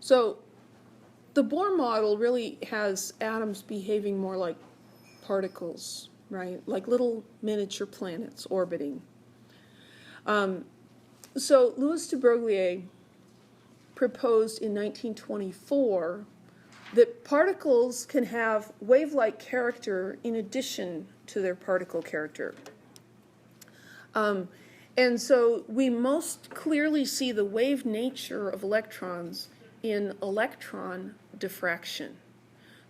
So the Bohr model really has atoms behaving more like particles, right? Like little miniature planets orbiting. So Louis de Broglie proposed in 1924 that particles can have wave-like character in addition to their particle character. And so we most clearly see the wave nature of electrons in electron diffraction.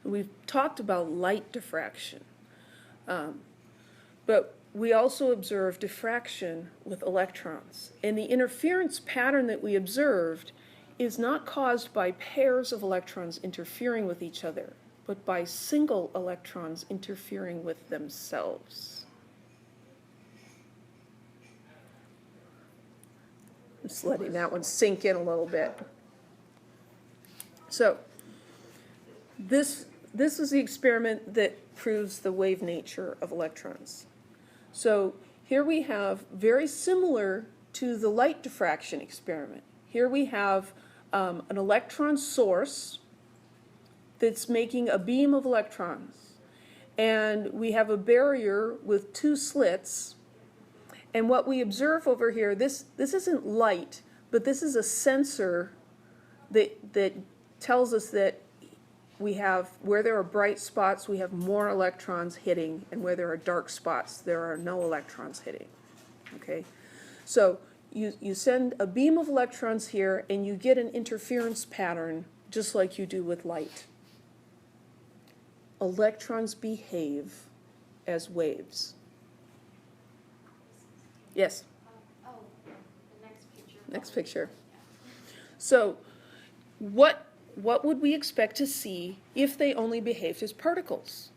We've talked about light diffraction, but we also observe diffraction with electrons. And the interference pattern that we observed is not caused by pairs of electrons interfering with each other, but by single electrons interfering with themselves. Just letting that one sink in a little bit. So this is the experiment that proves the wave nature of electrons. So here we have, very similar to the light diffraction experiment, here we have an electron source that's making a beam of electrons. And we have a barrier with two slits. And what we observe over here, this isn't light, but this is a sensor that tells us that we have, where there are bright spots, we have more electrons hitting, and where there are dark spots, there are no electrons hitting. Okay? So you send a beam of electrons here, and you get an interference pattern, just like you do with light. Electrons behave as waves. Yes? The next picture. Next picture. So what would we expect to see if they only behaved as particles?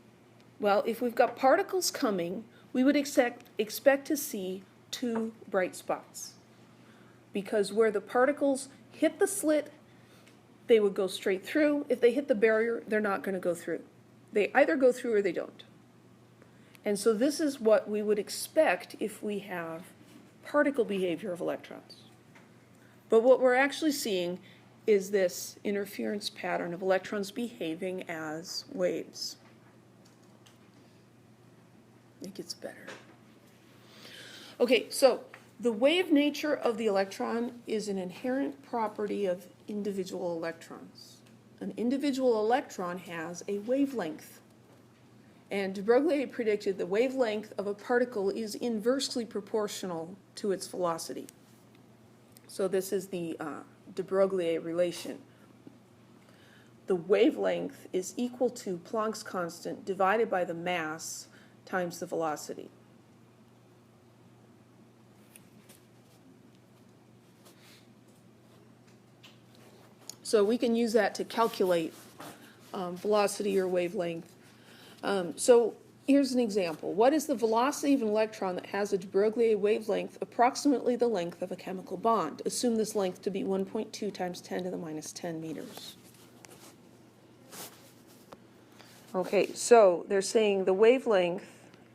Well, if we've got particles coming, we would expect to see two bright spots. Because where the particles hit the slit, they would go straight through. If they hit the barrier, they're not going to go through. They either go through or they don't. And so this is what we would expect if we have particle behavior of electrons. But what we're actually seeing is this interference pattern of electrons behaving as waves. It gets better. Okay, so the wave nature of the electron is an inherent property of individual electrons. An individual electron has a wavelength. And de Broglie predicted the wavelength of a particle is inversely proportional to its velocity. So this is the de Broglie relation. The wavelength is equal to Planck's constant divided by the mass times the velocity. So we can use that to calculate velocity or wavelength. So here's an example. What is the velocity of an electron that has a de Broglie wavelength approximately the length of a chemical bond? Assume this length to be 1.2 times 10 to the minus 10 meters. Okay, so they're saying the wavelength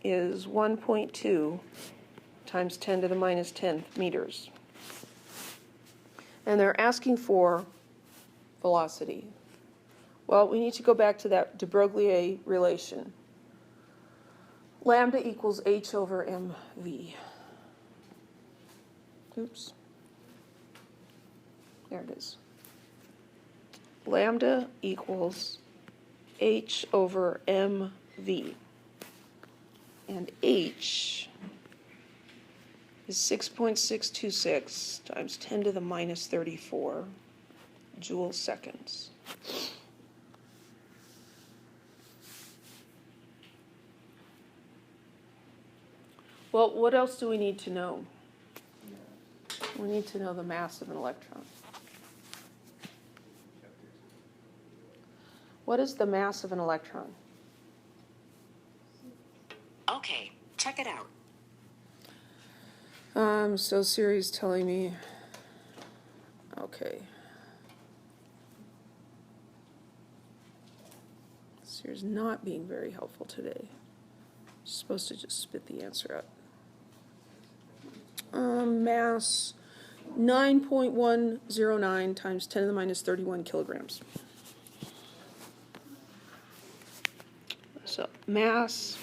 is 1.2 times 10 to the minus 10 meters. And they're asking for velocity. Well, we need to go back to that de Broglie relation. Lambda equals h over mv. Oops. There it is. Lambda equals h over mv. And h is 6.626 times 10 to the minus 34 joule seconds. Well, what else do we need to know? We need to know the mass of an electron. What is the mass of an electron? Okay, check it out. So Siri's telling me, okay. Siri's not being very helpful today. She's supposed to just spit the answer out. Mass 9.109 times 10 to the minus 31 kilograms. So mass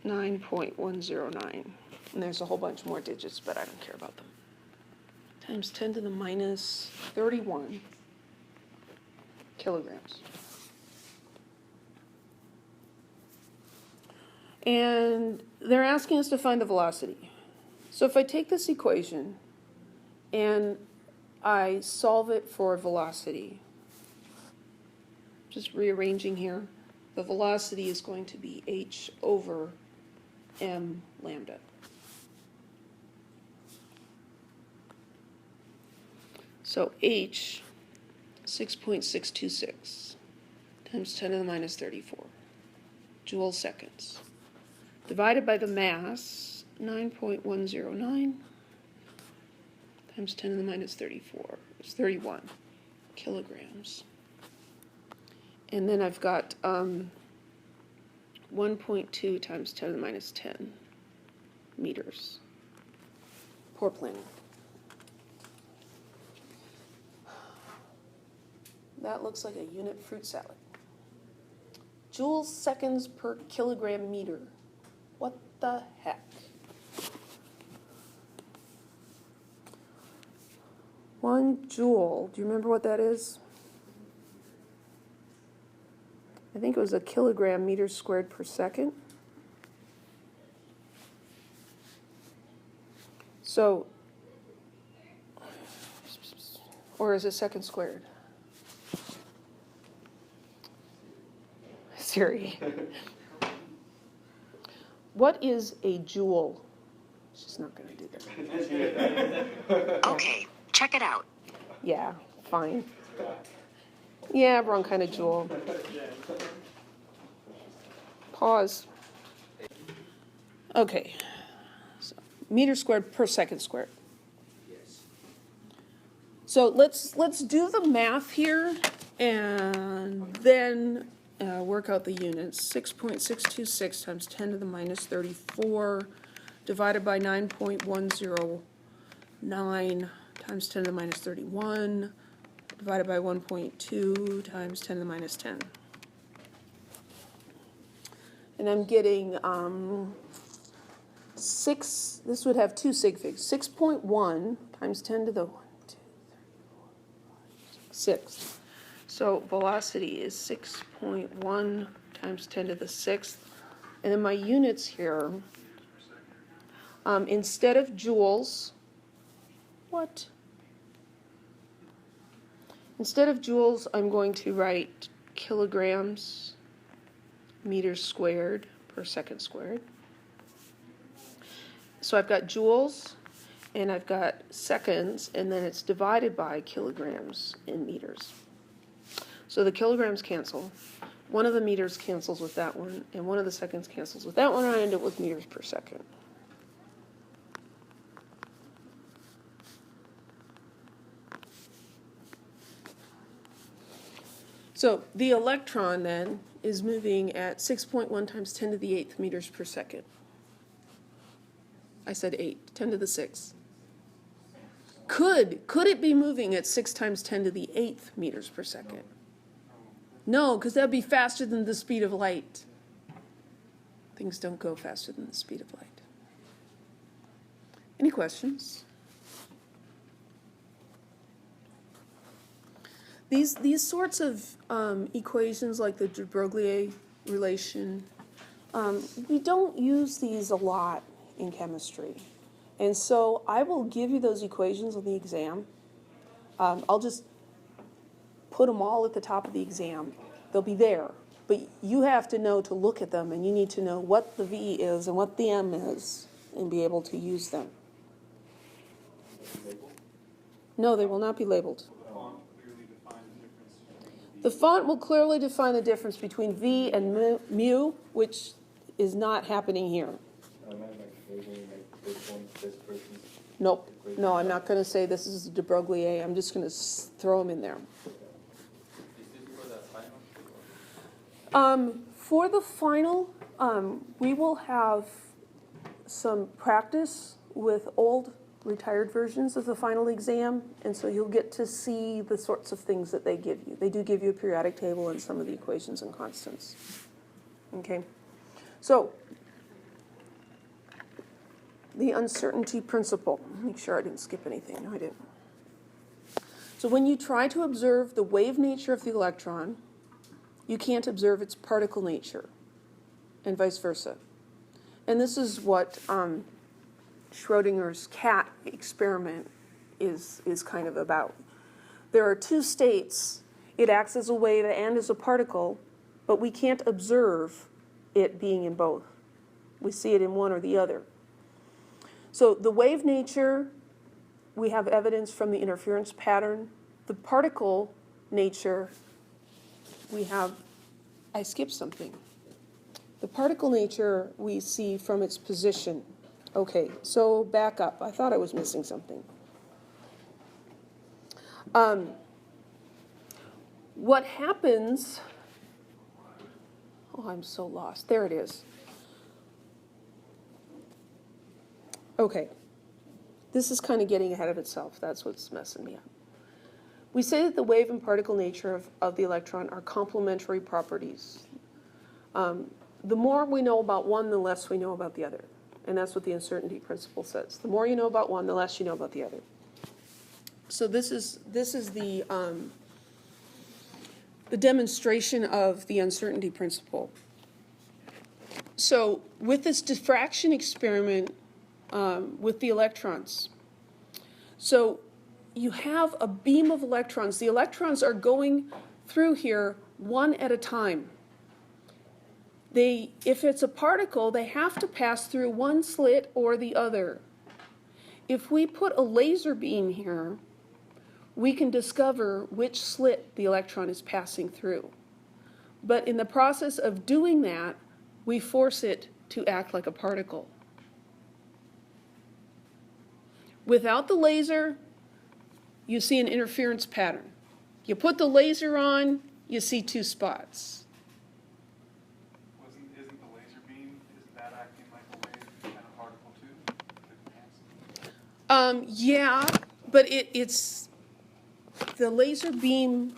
9.109. And there's a whole bunch more digits, but I don't care about them. Times 10 to the minus 31 kilograms. And they're asking us to find the velocity. So if I take this equation and I solve it for velocity, just rearranging here, the velocity is going to be h over m lambda. So h, 6.626 times 10 to the minus 34 joule seconds, divided by the mass, 9.109 times 10 to the minus 34, it's 31 kilograms. And then I've got 1.2 times 10 to the minus 10 meters. Poor planning. That looks like a unit fruit salad. Joules seconds per kilogram meter. What the heck? 1 joule, do you remember what that is? I think it was a kilogram meters squared per second. So, or is it second squared? Siri. What is a joule? She's not going to do that. Okay, check it out. Yeah, fine. Yeah, wrong kind of joule. Pause. Okay. So, meter squared per second squared. So let's do the math here and then work out the units. 6.626 times 10 to the minus 34 divided by 9.109 times 10 to the minus 31 divided by 1.2 times 10 to the minus 10. And I'm getting 6, this would have 2 sig figs. 6.1 times 10 to the 6. So velocity is 6.1 times 10 to the 6th. And then my units here, instead of joules, Instead of joules, I'm going to write kilograms meters squared per second squared. So I've got joules, and I've got seconds, and then it's divided by kilograms in meters. So the kilograms cancel. One of the meters cancels with that one, and one of the seconds cancels with that one, and I end up with meters per second. So the electron then is moving at 6.1 times 10 to the 8th meters per second. I said 8, 10 to the 6th. Could it be moving at 6 times 10 to the 8th meters per second? No, because that would be faster than the speed of light. Things don't go faster than the speed of light. Any questions? These sorts of equations, like the de Broglie relation, we don't use these a lot in chemistry. And so I will give you those equations on the exam. I'll just put them all at the top of the exam. They'll be there. But you have to know to look at them, and you need to know what the V is and what the M is and be able to use them. No, they will not be labeled. The font will clearly define the difference between V and mu, which is not happening here. Nope. No, I'm not going to say this is de Broglie. I'm just going to throw them in there. For the final, we will have some practice with old retired versions of the final exam, and so you'll get to see the sorts of things that they give you. They do give you a periodic table and some of the equations and constants. Okay, so the uncertainty principle. Make sure I didn't skip anything. No, I didn't. So when you try to observe the wave nature of the electron, you can't observe its particle nature, and vice versa. And this is what Schrodinger's cat experiment is kind of about. There are two states. It acts as a wave and as a particle, but we can't observe it being in both. We see it in one or the other. So the wave nature, we have evidence from the interference pattern. The particle nature, we have, I skipped something. The particle nature we see from its position. Okay, so back up. I thought I was missing something. What happens, oh, I'm so lost. There it is. Okay, this is kind of getting ahead of itself. That's what's messing me up. We say that the wave and particle nature of the electron are complementary properties. The more we know about one, the less we know about the other. And that's what the uncertainty principle says. The more you know about one, the less you know about the other. So this is the demonstration of the uncertainty principle. So with this diffraction experiment with the electrons, so you have a beam of electrons. The electrons are going through here one at a time. If it's a particle, they have to pass through one slit or the other. If we put a laser beam here, we can discover which slit the electron is passing through. But in the process of doing that, we force it to act like a particle. Without the laser, you see an interference pattern. You put the laser on, you see two spots. Isn't the laser beam, isn't that acting like a wave and a particle too? Yeah, but it's the laser beam.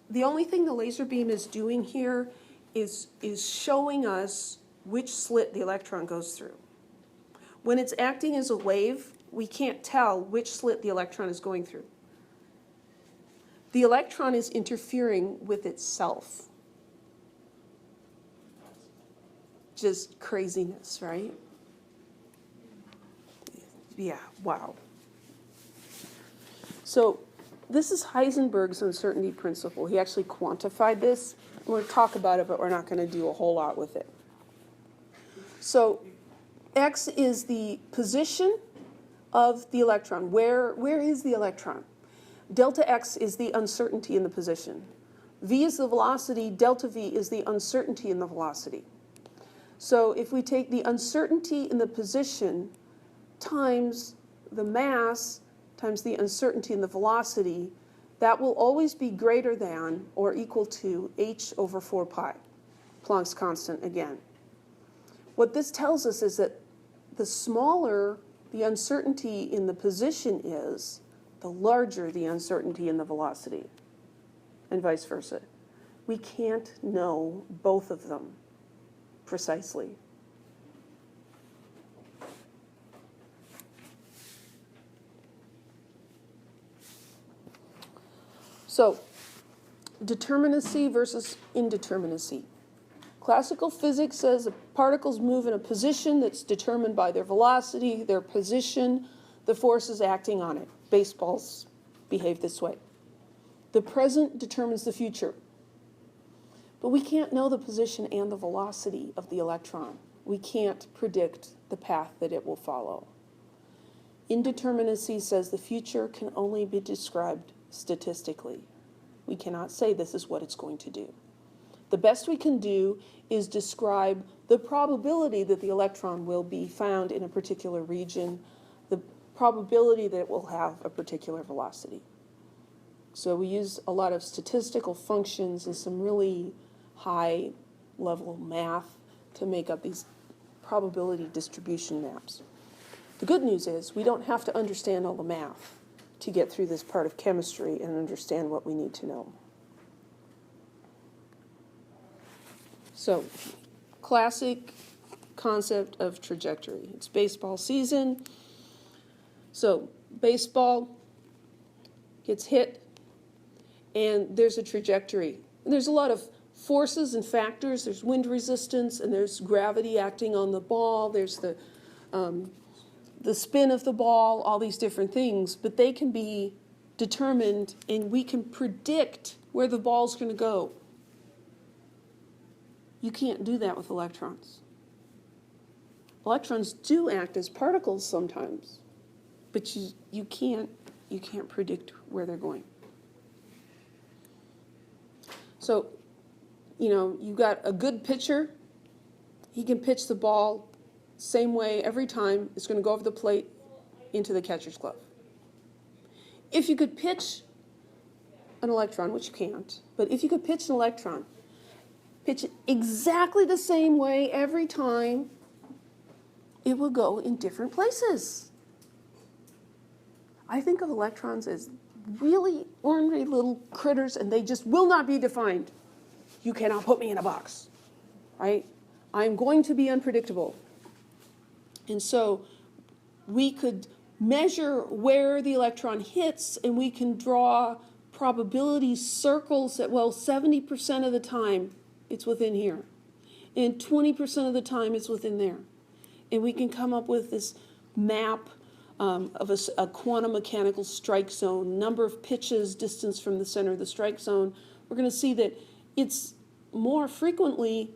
The only thing the laser beam is doing here is showing us which slit the electron goes through. When it's acting as a wave, we can't tell which slit the electron is going through. The electron is interfering with itself. Just craziness, right? Yeah, wow. So this is Heisenberg's uncertainty principle. He actually quantified this. We're going to talk about it, but we're not going to do a whole lot with it. So x is the position of the electron. Where is the electron? Delta x is the uncertainty in the position. V is the velocity. Delta v is the uncertainty in the velocity. So if we take the uncertainty in the position times the mass times the uncertainty in the velocity, that will always be greater than or equal to h over 4 pi, Planck's constant again. What this tells us is that the smaller the uncertainty in the position is, the larger the uncertainty in the velocity, and vice versa. We can't know both of them precisely. So, determinacy versus indeterminacy. Classical physics says that particles move in a position that's determined by their velocity, their position, the forces acting on it. Baseballs behave this way. The present determines the future. But we can't know the position and the velocity of the electron. We can't predict the path that it will follow. Indeterminacy says the future can only be described statistically. We cannot say this is what it's going to do. The best we can do is describe the probability that the electron will be found in a particular region, the probability that it will have a particular velocity. So we use a lot of statistical functions and some really high-level math to make up these probability distribution maps. The good news is we don't have to understand all the math to get through this part of chemistry and understand what we need to know. So, classic concept of trajectory. It's baseball season. So, baseball gets hit, and there's a trajectory. And there's a lot of forces and factors. There's wind resistance, and there's gravity acting on the ball. There's the spin of the ball, all these different things. But they can be determined, and we can predict where the ball's going to go. You can't do that with electrons. Electrons do act as particles sometimes, but you can't predict where they're going. So, you've got a good pitcher. He can pitch the ball same way every time. It's going to go over the plate into the catcher's glove. If you could pitch an electron, which you can't, but if you could pitch an electron, pitch it exactly the same way every time, it will go in different places. I think of electrons as really ornery little critters, and they just will not be defined. You cannot put me in a box, right? I'm going to be unpredictable. And so we could measure where the electron hits, and we can draw probability circles that, 70% of the time it's within here, and 20% of the time it's within there. And we can come up with this map of a quantum mechanical strike zone, number of pitches, distance from the center of the strike zone. We're going to see that it's more frequently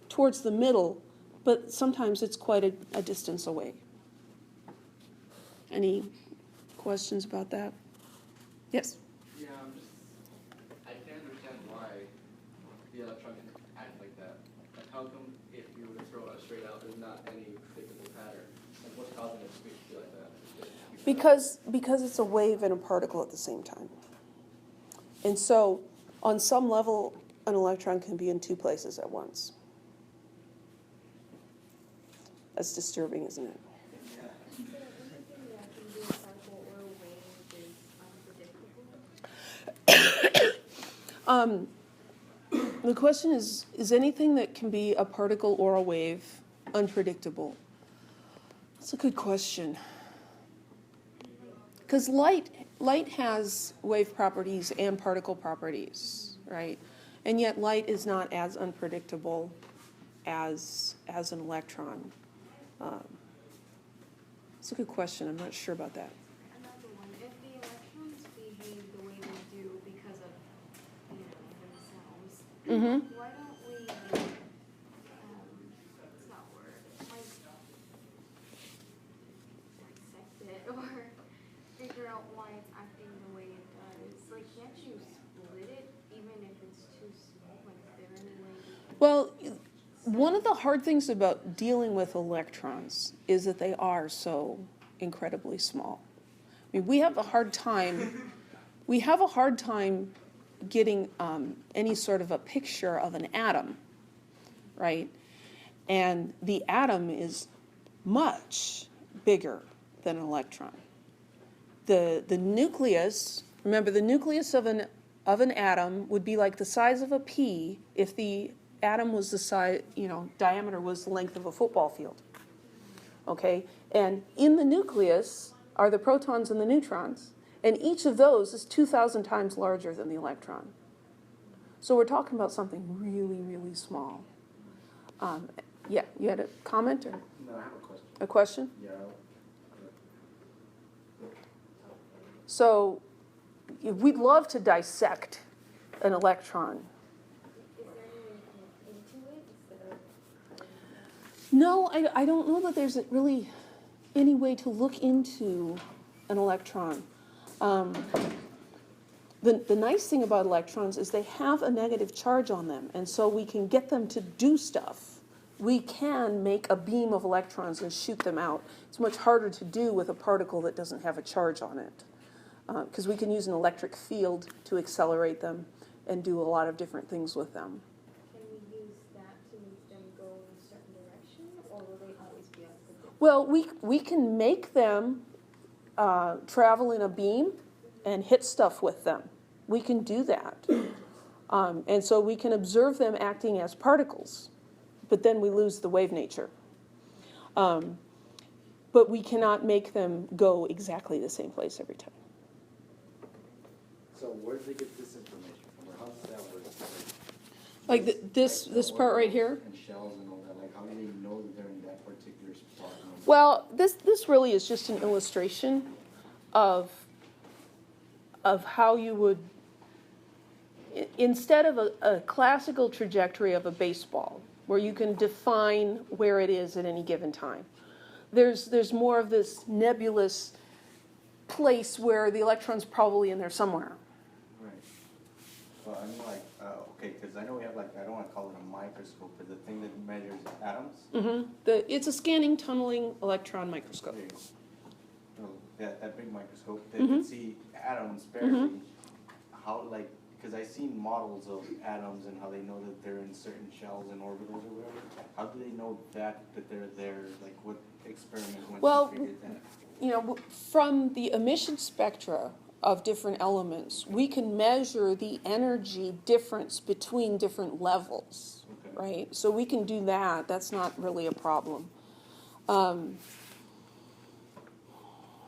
towards the middle, but sometimes it's quite a distance away. Any questions about that? Yes? Yeah, I can't understand why the electron can act like that. Like, how come if you were to throw it straight out, there's not any predictable pattern? Like, what's causing it to be like that? Because it's a wave and a particle at the same time. And so, on some level, an electron can be in two places at once. That's disturbing, isn't it? The question is anything that can be a particle or a wave unpredictable? That's a good question. Because light has wave properties and particle properties, right? And yet light is not as unpredictable as an electron. It's a good question. I'm not sure about that. Another one, if the electrons behave the way they do because of, themselves, Mm-hmm. why don't we, what's that word, dissect it or figure out why it's acting the way it does? Like, can't you split it even if it's too small? Like, is there any way you can... Well, one of the hard things about dealing with electrons is that they are so incredibly small. I mean, we have a hard time getting any sort of a picture of an atom, right? And the atom is much bigger than an electron. The nucleus, remember, the nucleus of an atom would be like the size of a pea if the atom was the size, diameter was the length of a football field. Okay? And in the nucleus are the protons and the neutrons, and each of those is 2,000 times larger than the electron. So we're talking about something really, really small. Yeah, you had a comment or No, I have a question. a question? Yeah. So we'd love to dissect an electron. Is there any way to look into it instead of... No, I don't know that there's really any way to look into an electron. The nice thing about electrons is they have a negative charge on them, and so we can get them to do stuff. We can make a beam of electrons and shoot them out. It's much harder to do with a particle that doesn't have a charge on it, because we can use an electric field to accelerate them and do a lot of different things with them. Can we use that to make them go in a certain direction, or will they always be opposite? Well, we can make them travel in a beam and hit stuff with them. We can do that. And so we can observe them acting as particles, but then we lose the wave nature. But we cannot make them go exactly the same place every time. So where do they get this information from, or how does that work? Like this part right here? And shells and all that, like how do they know that they're in that particular spot? Well, this really is just an illustration of how you would, instead of a classical trajectory of a baseball, where you can define where it is at any given time. There's more of this nebulous place where the electron's probably in there somewhere. Right. Well, I mean, like, okay, because I know we have, like, I don't want to call it a microscope, but the thing that measures atoms. Mm-hmm. It's a scanning tunneling electron microscope. There you go. So that big microscope, they Mm-hmm. can see atoms barely. How, like, because I've seen models of atoms and how they know that they're in certain shells and orbitals or whatever. How do they know that they're there? Like, what experiment went Well, to figure that? You know, from the emission spectra of different elements, we can measure the energy difference between different levels, Okay. right? So we can do that. That's not really a problem.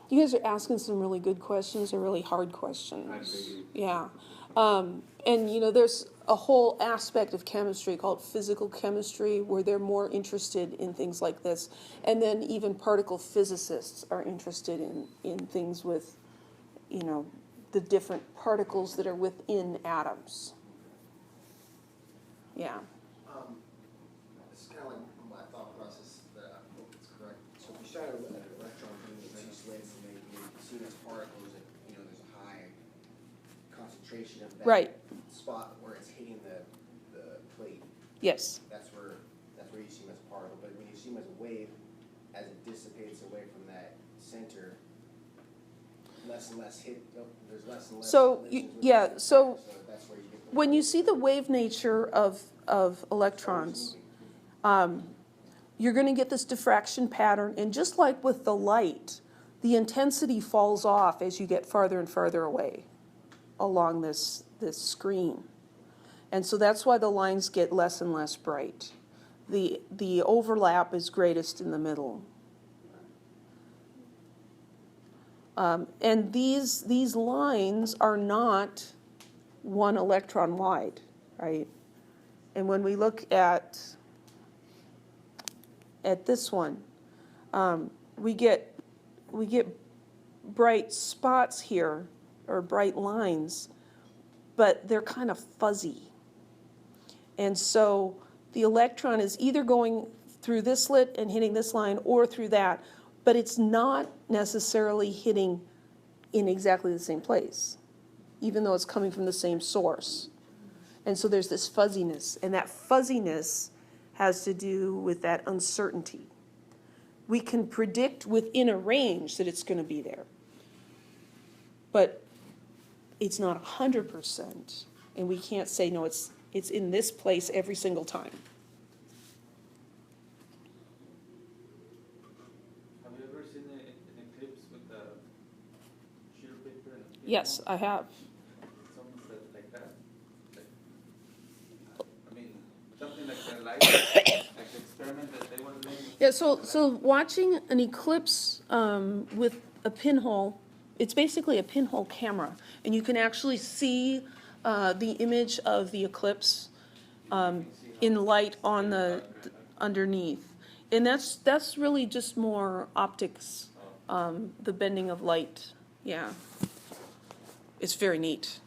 You guys are asking some really good questions or really hard questions. Yeah. And, you know, there's a whole aspect of chemistry called physical chemistry where they're more interested in things like this. And then even particle physicists are interested in things with, you know, the different particles that are within atoms. Yeah. It's kind of like my thought process that I hope it's correct. So if you shine an electron beam with two slits and they seen as particles, and you know there's a high concentration of that Right. spot where it's hitting the plate. Yes. That's where you see them as a particle. But when you see them as a wave, as it dissipates away from that center, less and less hit. There's less and less. So, collisions with yeah, that. so that's where you get the when you see the wave nature of electrons, you're going to get this diffraction pattern. And just like with the light, the intensity falls off as you get farther and farther away along this screen. And so that's why the lines get less and less bright. The overlap is greatest in the middle. And these lines are not one electron wide, right? And when we look at this one, we get bright spots here, or bright lines, but they're kind of fuzzy. And so the electron is either going through this slit and hitting this line or through that, but it's not necessarily hitting in exactly the same place, even though it's coming from the same source. And so there's this fuzziness, and that fuzziness has to do with that uncertainty. We can predict within a range that it's going to be there, but it's not 100%, and we can't say, no, it's in this place every single time. Have you ever seen an eclipse with a sheet of paper and a pin? Yes, I have. Something like that. I mean, something like the light, like the experiment that they were doing. Yeah, so watching an eclipse with a pinhole, it's basically a pinhole camera, and you can actually see the image of the eclipse in light on the underneath, and that's really just more optics, the bending of light. Yeah, it's very neat.